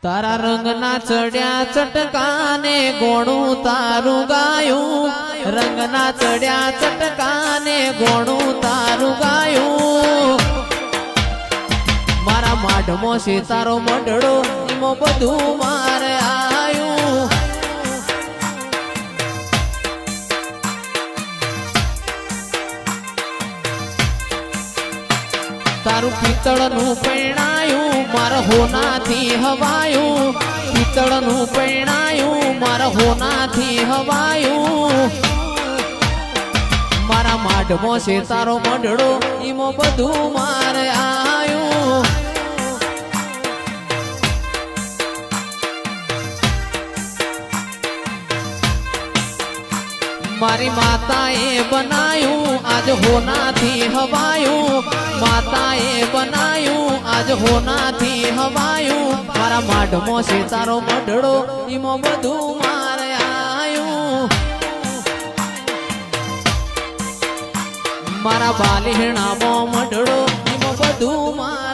તારા રંગના ચડ્યા ચટકાને ગોણું તારું ગાયું, રંગના ચડ્યા ચટકાને ગોણું તારું ગાયું. મારા માઢમાં છે તારો મઢડો, એમાં બધું મારે આયું. તારું પિત્તળનું પૈણાયું મારા હોનાથી હવાયું, પિત્તળનું પૈણાયું મારા હોનાથી હવાયું. મારા માઢમાં છે તારો મઢડો, એમાં બધું મારે આયું. મારી માતાએ બનાયું આજ હોનાથી હવાયું, માતાએ બનાયું આજ હોનાથી હવાયું. મારા માઢમાં છે તારો મઢડો, એમાં બધું મારે આયું. મારા બાલીણામાં મઢડો, એમાં બધું મારે